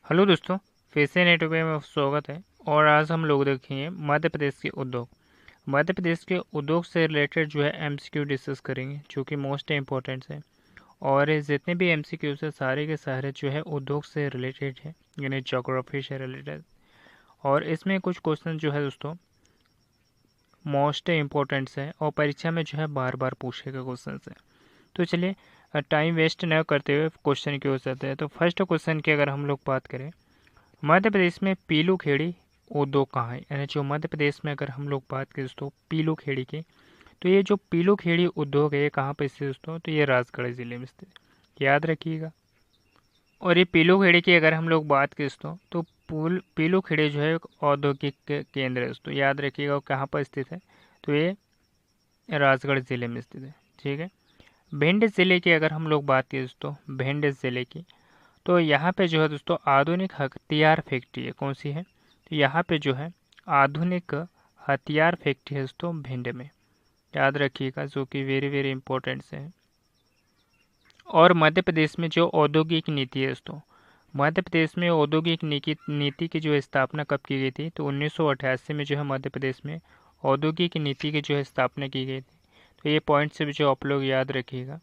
Hello दोस्तों, फिर से नेटवर्क में स्वागत है। और आज हम लोग देखेंगे मध्य प्रदेश के उद्योग। मध्य प्रदेश के उद्योग से रिलेटेड जो है एमसीक्यू डिस्कस करेंगे, जो कि मोस्ट इम्पोर्टेंट है। और ये जितने भी एमसीक्यू है सारे के सारे जो है उद्योग से रिलेटेड है, यानी ज्योग्राफी से रिलेटेड। और इसमें कुछ क्वेश्चन जो है दोस्तों मोस्ट इम्पोर्टेंट है और परीक्षा में जो है बार बार पूछे गए क्वेश्चन है। तो चलिए टाइम वेस्ट न करते हुए क्वेश्चन की ओर चलते हैं। तो फर्स्ट क्वेश्चन की अगर हम लोग बात करें, मध्य प्रदेश में पीलू खेड़ी उद्योग कहाँ है, यानी जो मध्य प्रदेश में अगर हम लोग बात करें दोस्तों पीलू खेड़ी की, तो ये जो पीलू खेड़ी उद्योग है ये कहाँ पे स्थित है दोस्तों, तो ये राजगढ़ जिले में स्थित है, याद रखिएगा। और ये पीलू खेड़ी की अगर हम लोग बात करें दोस्तों, तो पीलू खेड़ी जो है एक औद्योगिक केंद्र है दोस्तों, याद रखिएगा कहाँ पर स्थित है, तो ये राजगढ़ जिले में स्थित है। ठीक है। भिंड जिले की अगर हम लोग बात करें दोस्तों, भिंड जिले की, तो यहाँ पे जो है दोस्तों आधुनिक हथियार फैक्ट्री है। कौन सी है, तो यहाँ पे जो है आधुनिक हथियार फैक्ट्री है दोस्तों भिंड में, याद रखिएगा, जो कि वेरी वेरी इंपॉर्टेंट है। और मध्य प्रदेश में जो औद्योगिक नीति है दोस्तों, मध्य प्रदेश में औद्योगिक नीति की जो स्थापना कब की गई थी, तो 1988 में जो है मध्य प्रदेश में औद्योगिक नीति की जो है स्थापना की गई थी। तो ये पॉइंट से भी जो आप लोग याद रखिएगा।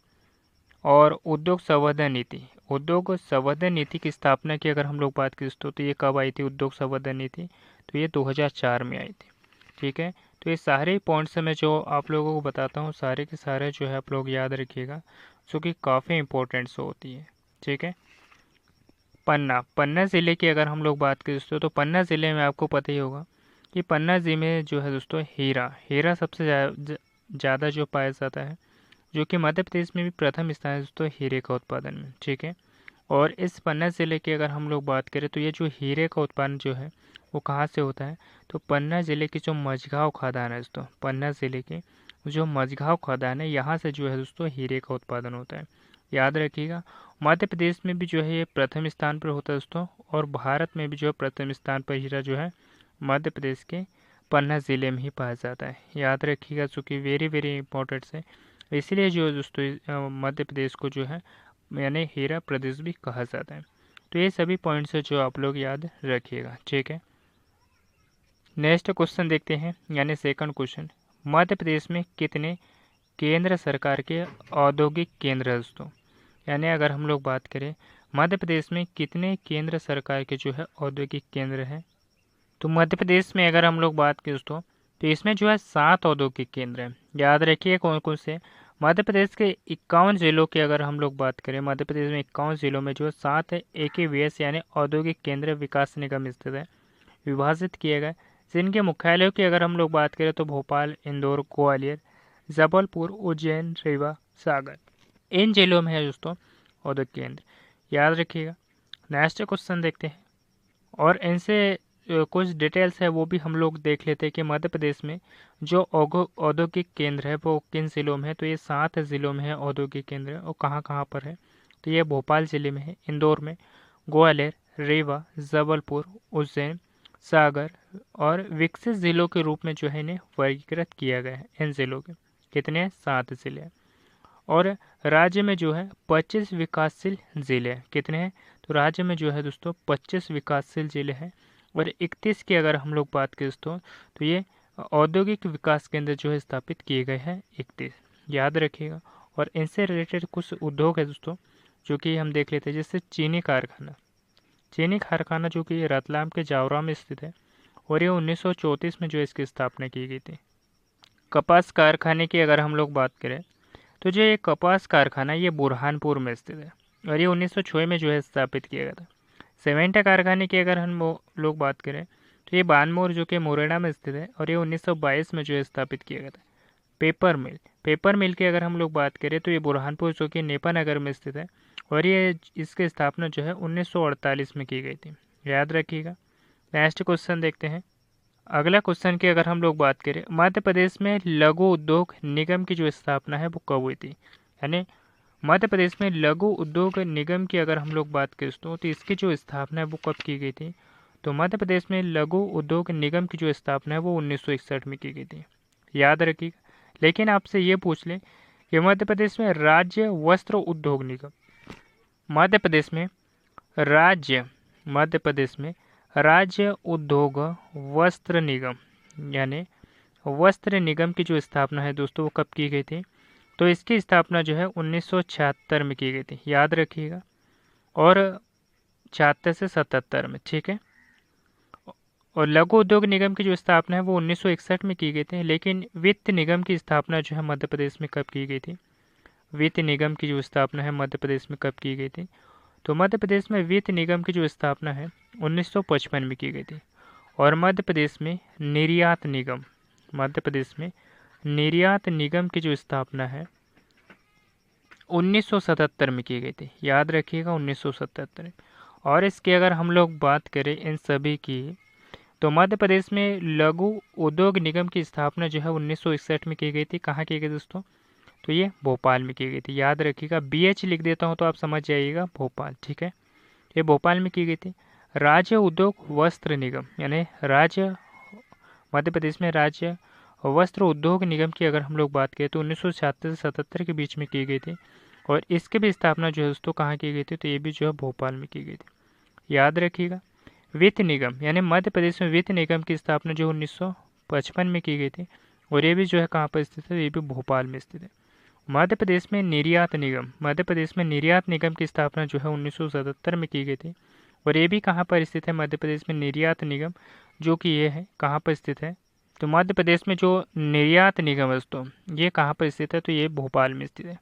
और उद्योग संवर्धन नीति, उद्योग संवर्धन नीति की स्थापना की अगर हम लोग बात करें तो ये कब आई थी उद्योग संवर्धन नीति, तो ये 2004 में आई थी। ठीक है। तो ये सारे पॉइंट्स मैं जो आप लोगों को बताता हूँ सारे के सारे जो है आप लोग याद रखिएगा, जो कि काफ़ी इंपॉर्टेंट होती है। ठीक है। पन्ना ज़िले की अगर हम लोग बात करें दोस्तों, तो पन्ना ज़िले में आपको पता ही होगा कि पन्ना ज़िले में जो है दोस्तों हीरा हीरा सबसे ज़्यादा जो पाया जाता है, जो कि मध्य प्रदेश में भी प्रथम स्थान है दोस्तों हीरे का उत्पादन में। ठीक है। और इस पन्ना ज़िले की अगर हम लोग बात करें, तो ये जो हीरे का उत्पादन जो है वो कहाँ से होता है, तो पन्ना ज़िले की जो मझगांव खदान है दोस्तों, पन्ना ज़िले की जो मझगांव खदान है यहाँ से जो है दोस्तों हीरे का उत्पादन होता है, याद रखिएगा। मध्य प्रदेश में भी जो है ये प्रथम स्थान पर होता है दोस्तों, और भारत में भी जो है प्रथम स्थान पर हीरा जो है मध्य प्रदेश के पन्ना ज़िले में ही पाया जाता है, याद रखिएगा, जो कि वेरी वेरी इंपॉर्टेंट है। इसलिए जो दोस्तों मध्य प्रदेश को जो है यानी हीरा प्रदेश भी कहा जाता है। तो ये सभी पॉइंट्स है जो आप लोग याद रखिएगा। ठीक है। नेक्स्ट क्वेश्चन देखते हैं, यानी सेकंड क्वेश्चन, मध्य प्रदेश में कितने केंद्र सरकार के औद्योगिक केंद्र है दोस्तों, यानी अगर हम लोग बात करें मध्य प्रदेश में कितने केंद्र सरकार के जो है औद्योगिक केंद्र हैं, तो मध्य प्रदेश में अगर हम लोग बात करें दोस्तों, तो इसमें जो है 7 औद्योगिक केंद्र हैं, याद रखिए कौन कौन से। मध्य प्रदेश के 51 जिलों की अगर हम लोग बात करें, मध्य प्रदेश में 51 जिलों में जो 7 AKVS यानी औद्योगिक केंद्र विकास निगम स्थित है, विभाजित किए गए, जिनके मुख्यालयों की अगर हम लोग बात करें तो भोपाल, इंदौर, ग्वालियर, जबलपुर, उज्जैन, रीवा, सागर, इन जिलों में है दोस्तों औद्योगिक केंद्र, याद रखिएगा। नेक्स्ट क्वेश्चन देखते हैं, और इनसे कुछ डिटेल्स है वो भी हम लोग देख लेते हैं कि मध्य प्रदेश में जो औद्योगिक केंद्र है वो किन जिलों में है, तो ये 7 जिलों में है औद्योगिक केंद्र, और कहाँ कहाँ पर है, तो ये भोपाल जिले में है, इंदौर में, ग्वालियर, रीवा, जबलपुर, उज्जैन, सागर, और विकसित जिलों के रूप में जो है इन्हें वर्गीकृत किया गया है। इन जिलों के कितने हैं, 7 जिले हैं। और राज्य में जो है 25 विकासशील जिले हैं, कितने हैं, तो राज्य में जो है दोस्तों 25 विकासशील जिले हैं। और 31 की अगर हम लोग बात करें दोस्तों, तो ये औद्योगिक विकास केंद्र जो है स्थापित किए गए हैं 31, याद रखिएगा। और इनसे रिलेटेड कुछ उद्योग है दोस्तों, जो कि हम देख लेते हैं, जैसे चीनी कारखाना, चीनी कारखाना जो कि रतलाम के जावरा में स्थित है, और ये 1934 में जो है इसकी स्थापना की गई थी। कपास कारखाने की अगर हम लोग बात करें, तो जो ये कपास कारखाना ये बुरहानपुर में स्थित है, और ये 1906 में जो है स्थापित किया गया था। सीमेंट कारखाने की अगर हम लोग बात करें, तो ये बानमोर जो कि मुरैना में स्थित है, और ये 1922 में जो है स्थापित किया गया था। पेपर मिल की अगर हम लोग बात करें, तो ये बुरहानपुर जो कि नेपानगर में स्थित है, और ये इसकी स्थापना जो है 1948 में की गई थी, याद रखिएगा। नेक्स्ट क्वेश्चन देखते हैं। अगला क्वेश्चन की अगर हम लोग बात करें, मध्य प्रदेश में लघु उद्योग निगम की जो स्थापना है वो कब हुई थी, यानी मध्य प्रदेश में लघु उद्योग निगम की अगर हम लोग बात करें दोस्तों, तो इसकी जो स्थापना है वो कब की गई थी, तो मध्य प्रदेश में लघु उद्योग निगम की जो स्थापना है वो 1961 में की गई थी, याद रखिएगा। लेकिन आपसे ये पूछ लें कि मध्य प्रदेश में राज्य वस्त्र उद्योग निगम, मध्य प्रदेश में राज्य मध्य प्रदेश में राज्य उद्योग वस्त्र निगम यानी वस्त्र निगम की जो स्थापना है दोस्तों वो कब की गई थी? तो इसकी स्थापना जो है 1976 में की गई थी, याद रखिएगा, और 76 से 77 में, ठीक है। और लघु उद्योग निगम की जो स्थापना है वो 1961 में की गई थी। लेकिन वित्त निगम की स्थापना जो है मध्य प्रदेश में कब की गई थी? वित्त निगम की जो स्थापना है मध्य प्रदेश में कब की गई थी? तो मध्य प्रदेश में वित्त निगम की जो स्थापना है 1955 में की गई थी। और मध्य प्रदेश में निर्यात निगम, मध्य प्रदेश में निर्यात निगम की जो स्थापना है 1977 में की गई थी, याद रखिएगा 1977। और इसकी अगर हम लोग बात करें इन सभी की, तो मध्य प्रदेश में लघु उद्योग निगम की स्थापना जो है 1961 में की गई थी। कहाँ की गई दोस्तों? तो ये भोपाल में की गई थी, याद रखिएगा। BH लिख देता हूँ तो आप समझ जाइएगा, भोपाल, ठीक है। ये भोपाल में की गई थी। राज्य उद्योग वस्त्र निगम यानी राज्य मध्य प्रदेश में राज्य वस्त्र उद्योग निगम की अगर हम लोग बात करें तो 1976 से 77 के बीच में की गई थी। और इसकी भी स्थापना जो है दोस्तों कहाँ की गई थी? तो ये भी जो है भोपाल में की गई थी, याद रखिएगा। वित्त निगम यानी मध्य प्रदेश में वित्त निगम की स्थापना जो 1955 में की गई थी, और ये भी जो है कहाँ पर स्थित है? ये भी भोपाल में स्थित है। मध्य प्रदेश में निर्यात निगम, मध्य प्रदेश में निर्यात निगम की स्थापना जो है 1977 में की गई थी। और ये भी कहाँ पर स्थित है? मध्य प्रदेश में निर्यात निगम जो कि ये है कहाँ पर स्थित है? तो मध्य प्रदेश में जो निर्यात निगम है दोस्तों ये कहाँ पर स्थित है? तो ये भोपाल में स्थित है।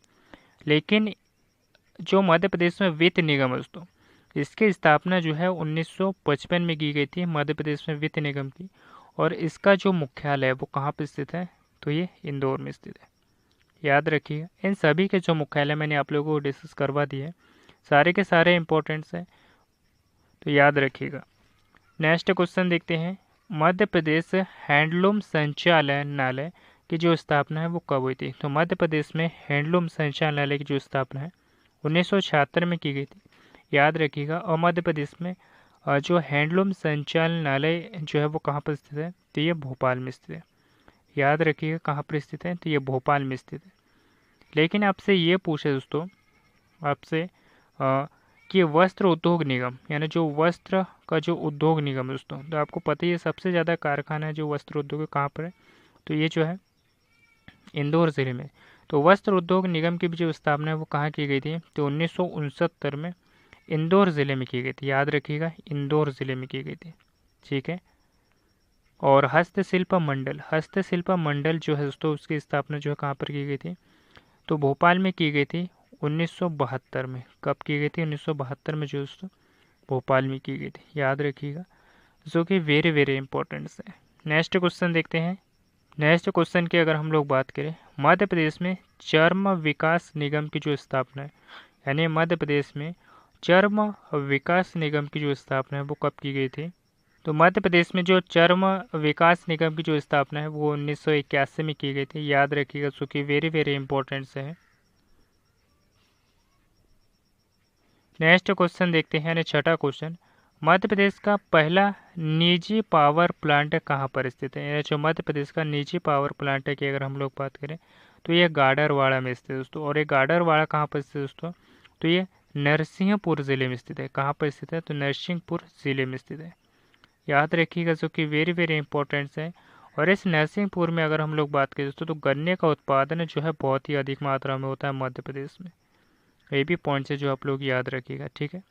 लेकिन जो मध्य प्रदेश में वित्त निगम है दोस्तों इसकी स्थापना जो है 1955 में की गई थी मध्य प्रदेश में वित्त निगम की। और इसका जो मुख्यालय है वो कहाँ पर स्थित है? तो ये इंदौर में स्थित है, याद रखिएगा। इन सभी के जो मुख्यालय मैंने आप लोगों को डिस्कस करवा दिए हैं, सारे के सारे इंपॉर्टेंट्स हैं, तो याद रखिएगा। नेक्स्ट क्वेश्चन देखते हैं। मध्य प्रदेश हैंडलूम संचालनालय की जो स्थापना है वो कब हुई थी? तो मध्य प्रदेश में हैंडलूम संचालनालय की जो स्थापना है 1976 में की गई थी, याद रखिएगा। और मध्य प्रदेश में जो हैंडलूम संचालनालय जो है वो कहाँ पर स्थित है? तो ये भोपाल में स्थित है, याद रखिएगा। कहाँ पर स्थित है? तो ये भोपाल में स्थित है। लेकिन आपसे ये पूछे दोस्तों आपसे कि वस्त्र उद्योग निगम यानी जो वस्त्र का जो उद्योग निगम है दोस्तों, तो आपको पता ही है सबसे ज़्यादा कारखाना है जो वस्त्र उद्योग कहाँ पर है? तो ये जो है इंदौर ज़िले में। तो वस्त्र उद्योग निगम की भी जो स्थापना है वो कहाँ की गई थी? तो 1969 में इंदौर ज़िले में की गई थी, याद रखिएगा, इंदौर ज़िले में की गई थी, ठीक है। और हस्तशिल्प मंडल जो है दोस्तों उसकी स्थापना जो है कहाँ पर की गई थी? तो भोपाल में की गई थी 1972 में। कब की गई थी? 1972 में जो दोस्तों भोपाल में की गई थी, याद रखिएगा, जो कि वेरी वेरी इंपॉर्टेंट है। नेक्स्ट क्वेश्चन देखते हैं। नेक्स्ट क्वेश्चन की अगर हम लोग बात करें, मध्य प्रदेश में चर्म विकास निगम की जो स्थापना है यानी मध्य प्रदेश में चर्म विकास निगम की जो स्थापना है वो कब की गई थी? तो मध्य प्रदेश में जो चर्म विकास निगम की जो स्थापना है वो 1981 में की गई थी, याद रखिएगा, जो कि वेरी वेरी इंपॉर्टेंट है। नेक्स्ट क्वेश्चन देखते हैं, यानी छठा क्वेश्चन। मध्य प्रदेश का पहला निजी पावर प्लांट कहाँ पर स्थित है? यानी जो मध्य प्रदेश का निजी पावर प्लांट है कि अगर हम लोग बात करें तो ये गाडरवाड़ा में स्थित है दोस्तों। और ये गाडरवाड़ा कहाँ पर स्थित है दोस्तों? तो ये नरसिंहपुर ज़िले में स्थित है। कहाँ पर स्थित है? तो नरसिंहपुर ज़िले में स्थित है, याद रखिएगा, जो कि वेरी वेरी इंपॉर्टेंट है। और इस नरसिंहपुर में अगर हम लोग बात करें दोस्तों तो गन्ने का उत्पादन जो है बहुत ही अधिक मात्रा में होता है मध्य प्रदेश में। ये भी पॉइंट्स है जो आप लोग याद रखिएगा, ठीक है।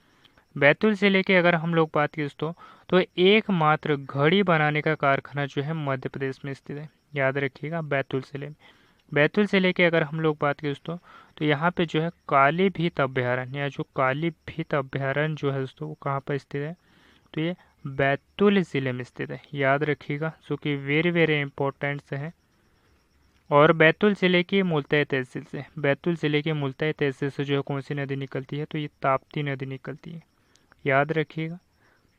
बैतूल ज़िले के अगर हम लोग बात करें दोस्तों तो एकमात्र घड़ी बनाने का कारखाना जो है मध्य प्रदेश में स्थित है, याद रखिएगा, बैतूल ज़िले में। बैतूल ज़िले के अगर हम लोग बात करें दोस्तों तो यहाँ पे जो है काली भीत अभ्यारण्य या जो काली भीत अभ्यारण्य जो है दोस्तों वो कहाँ पर स्थित है? तो ये बैतूल ज़िले में स्थित है, याद रखिएगा, जो कि वेरी वेरी इंपॉर्टेंट है। और बैतूल ज़िले की मुल्ताई तहसील से, बैतूल ज़िले की मुल्ताई तहसील से जो है कौन सी नदी निकलती है? तो ये ताप्ती नदी निकलती है, याद रखिएगा।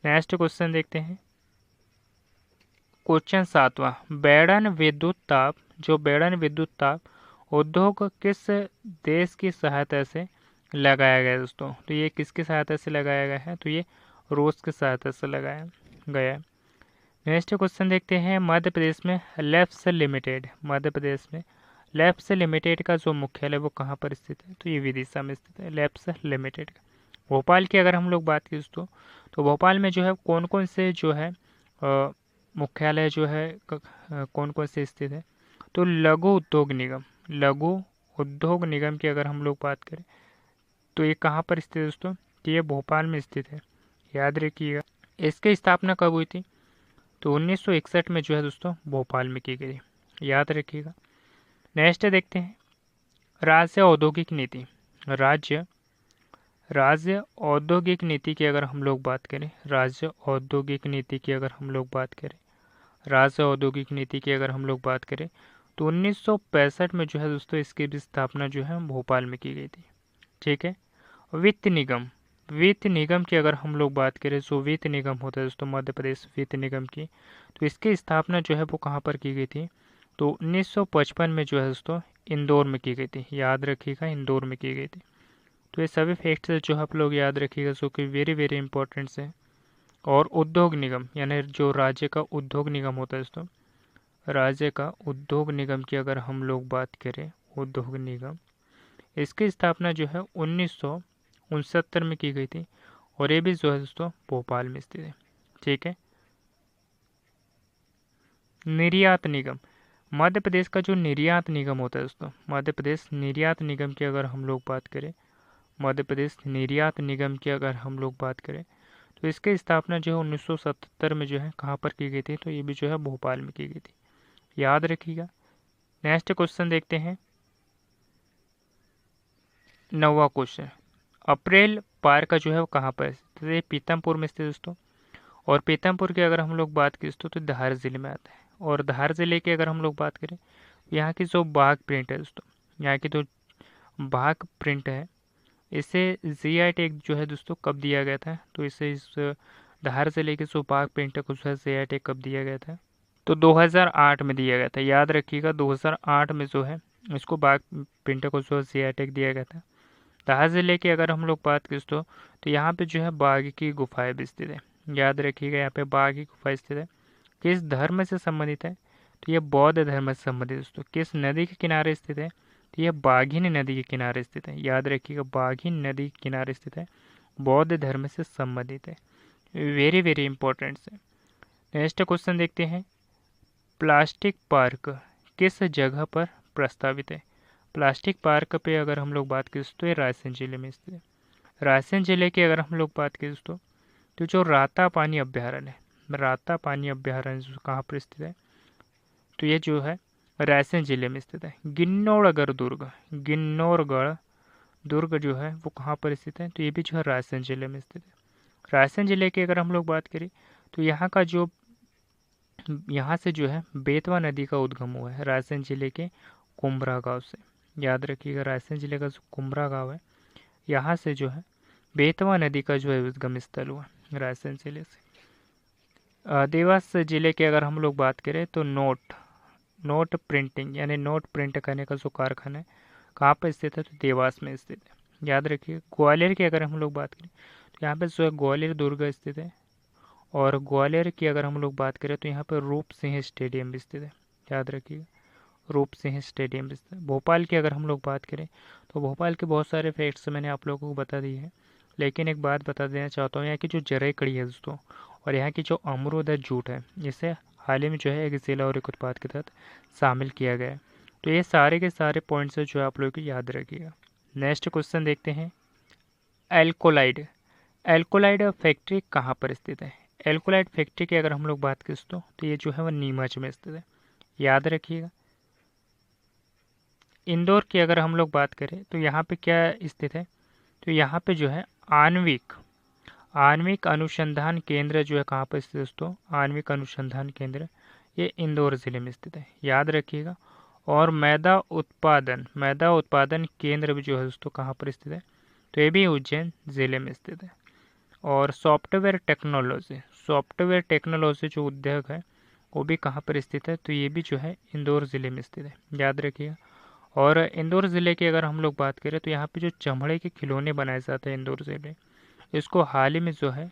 नेक्स्ट क्वेश्चन देखते हैं। क्वेश्चन 7वां, बेड़न विद्युत ताप, जो बेड़न विद्युत ताप उद्योग किस देश की सहायता से लगाया गया है दोस्तों? तो ये किसकी सहायता से लगाया गया है? तो ये रूस की सहायता से लगाया गया है। नेक्स्ट क्वेश्चन देखते हैं। मध्य प्रदेश में लेप्स लिमिटेड, मध्य प्रदेश में लेप्स लिमिटेड का जो मुख्यालय वो कहाँ पर स्थित है? तो ये विदिशा में स्थित है, लेप्स लिमिटेड का भोपाल की अगर हम लोग बात करें दोस्तों, तो भोपाल में जो है कौन कौन से जो है मुख्यालय जो है कौन कौन से स्थित है। तो लघु उद्योग निगम, लघु उद्योग निगम की अगर हम लोग बात करें तो ये कहाँ पर स्थित है दोस्तों, तो ये भोपाल में स्थित है, याद रखिएगा। इसकी स्थापना कब हुई थी, तो 1961 में जो है दोस्तों भोपाल में की गई, याद रखिएगा। नेक्स्ट देखते हैं राज्य औद्योगिक नीति। राज्य राज्य औद्योगिक नीति की अगर हम लोग बात करें, राज्य औद्योगिक नीति की अगर हम लोग बात करें, राज्य औद्योगिक नीति की अगर हम लोग बात करें तो 1965 में जो है दोस्तों इसकी भी स्थापना जो है भोपाल में की गई थी। ठीक है। वित्त निगम, वित्त निगम की अगर हम लोग बात करें, जो वित्त निगम होता है दोस्तों मध्य प्रदेश वित्त निगम की, तो इसकी स्थापना जो है वो कहाँ पर की गई थी, तो 1955 में जो है दोस्तों इंदौर में की गई थी, याद रखिएगा इंदौर में की गई थी। तो ये सभी फैक्ट्स जो आप लोग याद रखिएगा, जो कि वेरी वेरी इंपॉर्टेंट्स है। और उद्योग निगम यानी जो राज्य का उद्योग निगम होता है दोस्तों, राज्य का उद्योग निगम की अगर हम लोग बात करें, उद्योग निगम, इसकी स्थापना जो है 1969 में की गई थी और ये भी जो है दोस्तों भोपाल में स्थित है। ठीक है। निर्यात निगम, मध्य प्रदेश का जो निर्यात निगम होता है दोस्तों, मध्य प्रदेश निर्यात निगम की अगर हम लोग बात करें, मध्य प्रदेश निर्यात निगम की अगर हम लोग बात करें तो इसकी स्थापना जो है 1977 में जो है कहाँ पर की गई थी, तो ये भी जो है भोपाल में की गई थी, याद रखिएगा। नेक्स्ट क्वेश्चन देखते हैं, 9वां क्वेश्चन, अप्रैल पार्क जो है वो कहाँ पर स्थित है, तो ये पीतमपुर में स्थित दोस्तों। और पीतमपुर की अगर हम लोग बात करें दोस्तों तो धार जिले में आता है। और धार जिले की अगर हम लोग बात करें, यहाँ की जो बाघ प्रिंट है दोस्तों, यहाँ की जो बाघ प्रिंट है, इसे जीआई टैग जो है दोस्तों कब दिया गया था, तो इसे इस धार जिले के जो बाघ प्रिंट है को जो है जीआई टैग कब दिया गया था, तो 2008 में दिया गया था, याद रखिएगा 2008 में जो है इसको बाघ प्रिंट को जो है जीआई टैग दिया गया था। धार जिले की अगर हम लोग बात करें दोस्तों, तो यहाँ पे जो है बाघ की गुफाएं भी स्थित है, याद रखिएगा यहाँ पे बाघ की गुफा स्थित है। किस धर्म से संबंधित है, तो ये बौद्ध धर्म से संबंधित दोस्तों। किस नदी के किनारे स्थित है, तो यह बाघिन नदी के किनारे स्थित है, याद रखिएगा बाघिन नदी के किनारे स्थित है, बौद्ध धर्म से संबंधित है, वेरी वेरी इंपॉर्टेंट है। नेक्स्ट क्वेश्चन देखते हैं, प्लास्टिक पार्क किस जगह पर प्रस्तावित है। प्लास्टिक पार्क पे अगर हम लोग बात करें तो ये रायसेन जिले में स्थित है। रायसेन जिले की अगर हम लोग बात करें दोस्तों, तो जो राता पानी अभ्यारण्य है, राता पानी अभ्यारण्य कहाँ पर स्थित है, तो ये जो है रायसेन जिले में स्थित है। गिन्नौरगढ़ दुर्ग, गिन्नौरगढ़ दुर्ग जो है वो कहाँ पर स्थित है, तो ये भी जो है रायसेन जिले में स्थित है। रायसेन जिले की अगर हम लोग बात करें तो यहाँ से जो है बेतवा नदी का उद्गम हुआ है रायसेन जिले के कुम्भरा गांव से, याद रखिएगा रायसेन जिले का जो कुम्भरा गांव है यहाँ से जो है बेतवा नदी का जो है उद्गम स्थल हुआ रायसेन जिले से। देवास जिले की अगर हम लोग बात करें तो नोट प्रिंटिंग यानी नोट प्रिंट करने का जो कारखाना है कहाँ पर स्थित है, तो देवास में स्थित है, याद रखिए। ग्वालियर की अगर हम लोग बात करें तो यहाँ पे जो है ग्वालियर दुर्ग स्थित है। और ग्वालियर की अगर हम लोग बात करें तो यहाँ पर रूप सिंह स्टेडियम भी स्थित है, याद रखिएगा रूप सिंह स्टेडियम भी स्थित है। भोपाल की अगर हम लोग बात करें तो भोपाल के बहुत सारे फैक्ट्स मैंने आप लोगों को बता दिए हैं, लेकिन एक बात बता देना चाहता हूँ, यहाँ की जो जरई कड़ी है दोस्तों और यहाँ की जो अमरूद है जूट है, इसे हाल ही में जो है एक जिला और एक उत्पाद के तहत शामिल किया गया है। तो ये सारे के सारे पॉइंट्स जो है आप लोगों को याद रखिएगा। नेक्स्ट क्वेश्चन देखते हैं, एल्कोलाइड, एल्कोलाइड फैक्ट्री कहाँ पर स्थित है। एल्कोलाइड फैक्ट्री की अगर हम लोग बात करें दोस्तों तो ये जो है वह नीमच में स्थित है, याद रखिएगा। इंदौर की अगर हम लोग बात करें तो यहाँ पे क्या स्थित है, तो यहाँ पे जो है आणविक आणविक अनुसंधान केंद्र जो है कहाँ पर स्थित है दोस्तों, आणविक अनुसंधान केंद्र ये इंदौर जिले में स्थित है, याद रखिएगा। और मैदा उत्पादन केंद्र भी जो है दोस्तों कहाँ पर स्थित है, तो ये भी उज्जैन जिले में स्थित है। और सॉफ्टवेयर टेक्नोलॉजी जो उद्योग है वो भी कहाँ पर स्थित है, तो ये भी जो है इंदौर ज़िले में स्थित है, याद रखिएगा। और इंदौर ज़िले की अगर हम लोग बात करें तो यहाँ पे जो चमड़े के खिलौने बनाए जाते हैं इंदौर ज़िले, इसको हाल ही में जो है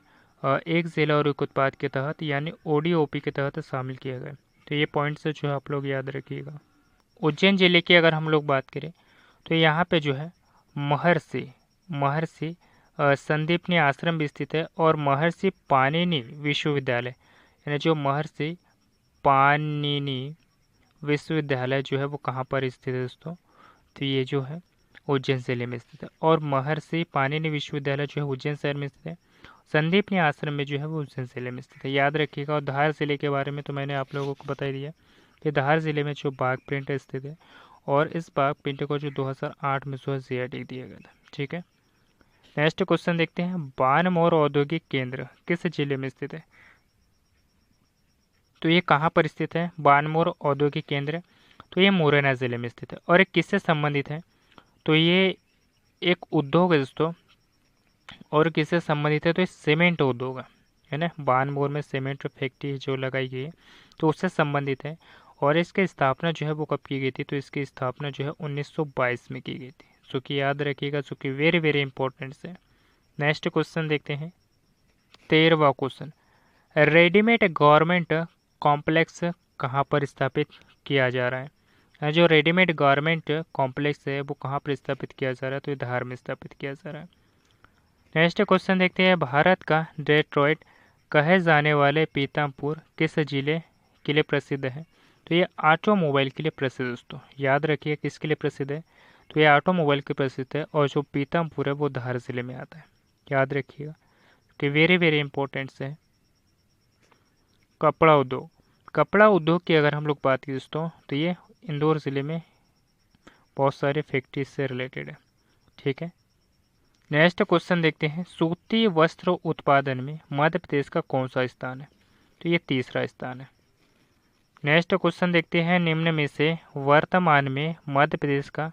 एक ज़िला और एक उत्पाद के तहत यानी ODOP के तहत शामिल किया गया। तो ये पॉइंट्स जो है आप लोग याद रखिएगा। उज्जैन ज़िले की अगर हम लोग बात करें तो यहाँ पे जो है महर्षि संदीपनी आश्रम भी स्थित है और महर्षि पाणिनि विश्वविद्यालय, यानी जो महर्षि पाणिनि विश्वविद्यालय जो है वो कहाँ पर स्थित है दोस्तों, तो ये जो है उज्जैन जिले में स्थित है। और महर्षि पाणिनि विश्वविद्यालय जो है उज्जैन शहर में स्थित है। संदीपनी आश्रम में जो है वो उज्जैन जिले में स्थित है, याद रखिएगा। और धार जिले के बारे में तो मैंने आप लोगों को बता ही दिया कि धार जिले में जो बाघ प्रिंट स्थित है, और इस बाघ प्रिंट को जो 2008 में जो है जीआई टैग दिया गया था। ठीक है, नेक्स्ट क्वेश्चन देखते हैं, बानमोर औद्योगिक केंद्र किस जिले में स्थित है, तो ये कहाँ पर स्थित है बानमोर औद्योगिक केंद्र, तो ये मुरैना जिले में स्थित है। और ये किससे संबंधित है, तो ये एक उद्योग है दोस्तों, और किससे संबंधित है, तो ये सीमेंट उद्योग है ना, बानमोर में सीमेंट फैक्ट्री जो लगाई गई है तो उससे संबंधित है। और इसकी स्थापना जो है वो कब की गई थी, तो इसकी स्थापना जो है 1922 में की गई थी। सो कि याद रखिएगा, जो कि वेरी वेरी इंपॉर्टेंट है। नेक्स्ट क्वेश्चन देखते हैं, 13वां क्वेश्चन, रेडीमेड गारमेंट कॉम्प्लेक्स कहाँ पर स्थापित किया जा रहा है। जो रेडीमेड गारमेंट कॉम्प्लेक्स है वो कहाँ पर स्थापित किया जा रहा है, तो ये धार में स्थापित किया जा रहा है। नेक्स्ट क्वेश्चन देखते हैं, भारत का डेट्रॉइट कहे जाने वाले पीताम्पुर किस जिले के लिए प्रसिद्ध है, तो ये ऑटोमोबाइल के लिए प्रसिद्ध है दोस्तों, याद रखिए किसके लिए प्रसिद्ध है, तो ये ऑटोमोबाइल के प्रसिद्ध है। और जो पीताम्पुर है वो धार जिले में आता है, याद रखिएगा कि वेरी वेरी इंपॉर्टेंट है। कपड़ा उद्योग, कपड़ा उद्योग की अगर हम लोग बात करें दोस्तों, तो ये इंदौर ज़िले में बहुत सारे फैक्ट्रीज से रिलेटेड है। ठीक है, नेक्स्ट क्वेश्चन देखते हैं, सूती वस्त्र उत्पादन में मध्य प्रदेश का कौन सा स्थान है, तो ये तीसरा स्थान है। नेक्स्ट क्वेश्चन देखते हैं, निम्न में से वर्तमान में मध्य प्रदेश का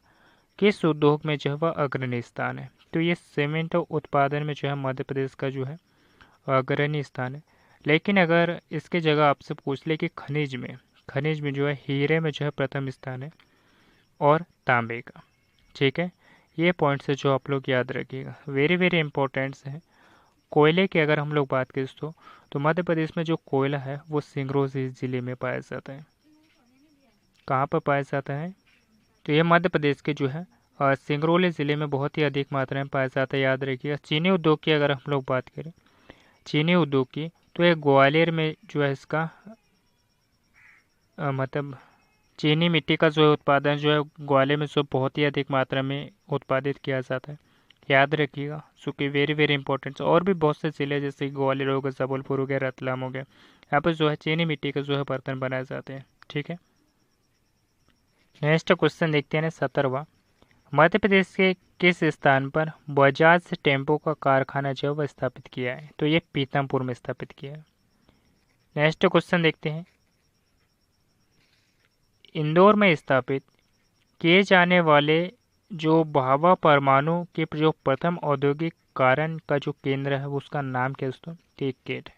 किस उद्योग में जो है वह अग्रणी स्थान है, तो ये सीमेंट उत्पादन में जो है मध्य प्रदेश का जो है अग्रणी स्थान है। लेकिन अगर इसके जगह आपसे पूछ ले कि खनिज में जो है हीरे में जो है प्रथम स्थान है और तांबे का। ठीक है, ये पॉइंट्स है जो आप लोग याद रखिएगा, वेरी वेरी इंपॉर्टेंट्स हैं। कोयले की अगर हम लोग बात करें दोस्तों, तो मध्य प्रदेश में जो कोयला है वो सिंगरौली जिले में पाया जाता है। कहाँ पर पाया जाता है, तो ये मध्य प्रदेश के जो है सिंगरौली जिले में बहुत ही अधिक मात्रा में पाया जाता है, याद रखिएगा। चीनी उद्योग की अगर हम लोग बात करें, चीनी उद्योग की, तो ये ग्वालियर में जो है इसका मतलब चीनी मिट्टी का जो है उत्पादन जो है ग्वालियर में जो बहुत ही अधिक मात्रा में उत्पादित किया जाता है, याद रखिएगा। सो कि वेरी वेरी इंपॉर्टेंट। और भी बहुत से जिले जैसे ग्वालियर हो गया, जबलपुर हो गया, रतलाम हो गया, यहाँ पर जो है चीनी मिट्टी का जो है बर्तन बनाए जाते हैं। ठीक है, नेक्स्ट क्वेश्चन देखते हैं 17वां, मध्य प्रदेश के किस स्थान पर बजाज टेम्पो का कारखाना जो है वह स्थापित किया है, तो ये पीतमपुर में स्थापित किया है। नेक्स्ट क्वेश्चन देखते हैं, इंदौर में स्थापित किए जाने वाले जो भाभा परमाणु के जो प्रथम औद्योगिक कारण का जो केंद्र है वो उसका नाम क्या है दोस्तों, केट है।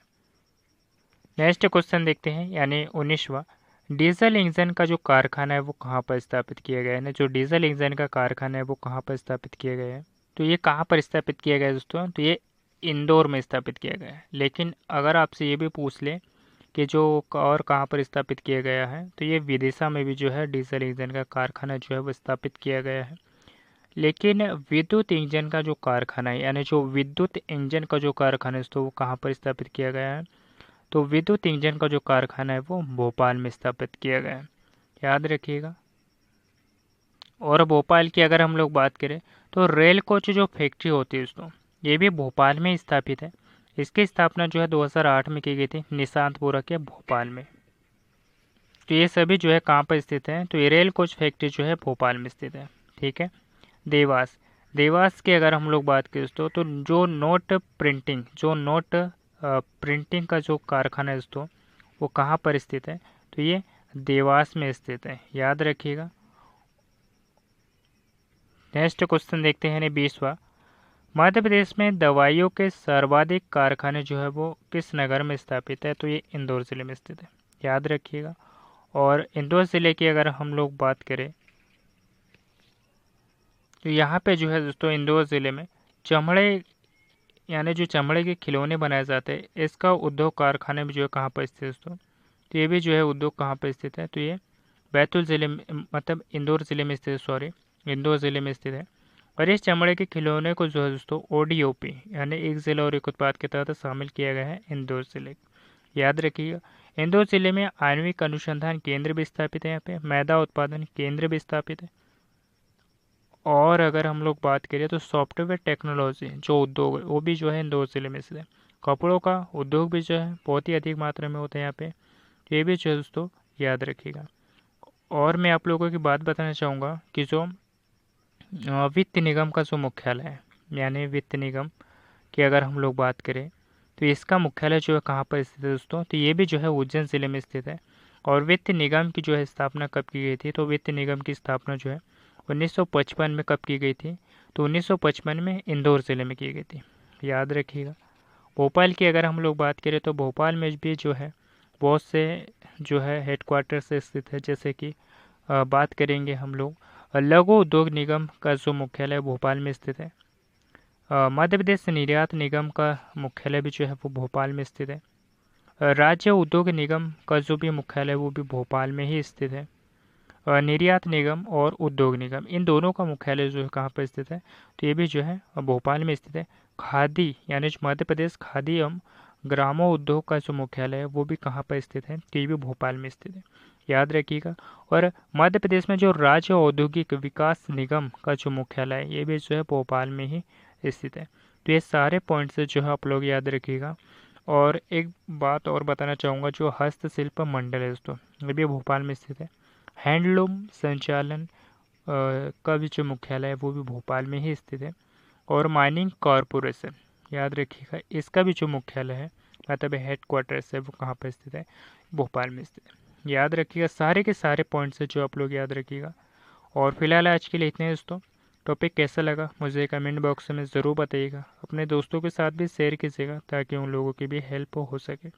नेक्स्ट क्वेश्चन देखते हैं, यानी 19वां, डीजल इंजन का जो कारखाना है वो कहाँ पर स्थापित किया गया है ना, जो डीजल इंजन का कारखाना है वो कहाँ पर स्थापित किया गया है, तो ये कहाँ पर स्थापित किया गया है दोस्तों, तो ये इंदौर में स्थापित किया गया है। लेकिन अगर आपसे ये भी पूछ ले कि जो और कहाँ पर स्थापित किया गया है, तो ये विदिशा में भी जो है डीजल इंजन का कारखाना जो है वो स्थापित किया गया है। लेकिन विद्युत इंजन का जो कारखाना है, यानी जो विद्युत इंजन का जो कारखाना है तो वो कहाँ पर स्थापित किया गया है, तो विद्युत इंजन का जो कारखाना है वो भोपाल में स्थापित किया गया है, याद रखिएगा। और भोपाल की अगर हम लोग बात करें, तो रेल कोच जो फैक्ट्री होती है दोस्तों, ये भी भोपाल में स्थापित है। इसकी स्थापना जो है 2008 में की गई थी निशांतपुरा के भोपाल में। तो ये सभी जो है कहाँ पर स्थित है, तो ये रेल कोच फैक्ट्री जो है भोपाल में स्थित है। ठीक है, देवास, देवास की अगर हम लोग बात करें दोस्तों, तो जो नोट प्रिंटिंग का जो कारखाना है दोस्तों वो कहाँ पर स्थित है, तो ये देवास में स्थित है, याद रखिएगा। नेक्स्ट क्वेश्चन देखते हैं 20वां, मध्य प्रदेश में दवाइयों के सर्वाधिक कारखाने जो है वो किस नगर में स्थापित है, तो ये इंदौर ज़िले में स्थित है, याद रखिएगा। और इंदौर ज़िले की अगर हम लोग बात करें, तो यहाँ पे जो है दोस्तों इंदौर ज़िले में चमड़े, यानी जो चमड़े के खिलौने बनाए जाते हैं, इसका उद्योग कारखाने में जो है कहाँ पर स्थित है दोस्तों, तो ये भी जो है उद्योग कहाँ पर स्थित है, तो ये बैतूल ज़िले में, मतलब इंदौर ज़िले में स्थित है, सॉरी इंदौर ज़िले में स्थित है। और इस चमड़े के खिलौने को जो है दोस्तों ODOP यानी एक जिला और एक उत्पाद के तहत शामिल किया गया है इंदौर जिले। याद रखिएगा, इंदौर जिले में आणविक अनुसंधान केंद्र भी स्थापित है, यहाँ पे मैदा उत्पादन केंद्र भी स्थापित है। और अगर हम लोग बात करें तो सॉफ्टवेयर टेक्नोलॉजी जो उद्योग है वो भी जो है इंदौर जिले में स्थित है। कपड़ों का उद्योग भी जो है बहुत ही अधिक मात्रा में होता है यहाँ पे, ये भी जो है दोस्तों याद रखिएगा। और मैं आप लोगों की बात बताना चाहूँगा कि जो वित्त निगम का जो मुख्यालय है, यानी वित्त निगम की अगर हम लोग बात करें तो इसका मुख्यालय जो है कहाँ पर स्थित है दोस्तों, तो ये भी जो है उज्जैन जिले में स्थित है। और वित्त निगम की जो है स्थापना कब की गई थी, तो वित्त निगम की स्थापना जो है 1955 में कब की गई थी, तो 1955 में इंदौर जिले में की गई थी। याद रखिएगा। भोपाल की अगर हम लोग बात करें तो भोपाल में भी जो है बहुत से जो है हेडक्वार्टर से स्थित है, जैसे कि बात करेंगे हम लोग लघु उद्योग निगम का जो मुख्यालय भोपाल में स्थित है। मध्य प्रदेश निर्यात निगम का मुख्यालय भी जो है वो भोपाल में स्थित है। राज्य उद्योग निगम का जो भी मुख्यालय है वो भी भोपाल में ही स्थित है। निर्यात निगम और उद्योग निगम इन दोनों का मुख्यालय जो है कहाँ पर स्थित है, तो ये भी जो है भोपाल में स्थित है। खादी यानी जो मध्य प्रदेश खादी एवं ग्रामोद्योग का जो मुख्यालय है वो भी कहाँ पर स्थित है, तो ये भी भोपाल में स्थित है। याद रखिएगा। और मध्य प्रदेश में जो राज्य औद्योगिक विकास निगम का जो मुख्यालय है ये भी जो है भोपाल में ही स्थित है। तो ये सारे पॉइंट्स जो है आप लोग याद रखिएगा। और एक बात और बताना चाहूँगा, जो हस्तशिल्प मंडल है दोस्तों ये भी भोपाल में स्थित है। हैंडलूम संचालन का भी जो मुख्यालय है वो भी भोपाल में ही स्थित है। और माइनिंग कॉरपोरेशन याद रखिएगा, इसका भी जो मुख्यालय है मतलब हेड क्वार्टर्स है वो कहाँ पर स्थित है, भोपाल में स्थित है। याद रखिएगा, सारे के सारे पॉइंट्स है जो आप लोग याद रखिएगा। और फिलहाल आज के लिए इतने हैं दोस्तों। टॉपिक कैसा लगा मुझे कमेंट बॉक्स में ज़रूर बताइएगा। अपने दोस्तों के साथ भी शेयर कीजिएगा ताकि उन लोगों की भी हेल्प हो सके।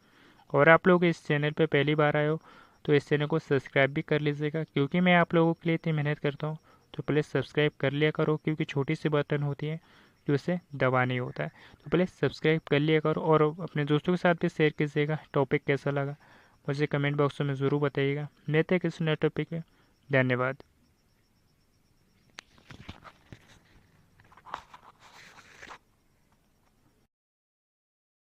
और आप लोग इस चैनल पर पहली बार आए हो तो इस चैनल को सब्सक्राइब भी कर लीजिएगा, क्योंकि मैं आप लोगों के लिए इतनी मेहनत करता हूँ। तो प्लीज़ सब्सक्राइब कर लिया करो, क्योंकि छोटी सी बटन होती है जो उसे दबाना ही होता है। तो प्लीज़ सब्सक्राइब कर लिया करो और अपने दोस्तों के साथ भी शेयर कीजिएगा। टॉपिक कैसा लगा मुझे कमेंट बॉक्स में ज़रूर बताइएगा। मिलते हैं किसी नए टॉपिक में। धन्यवाद।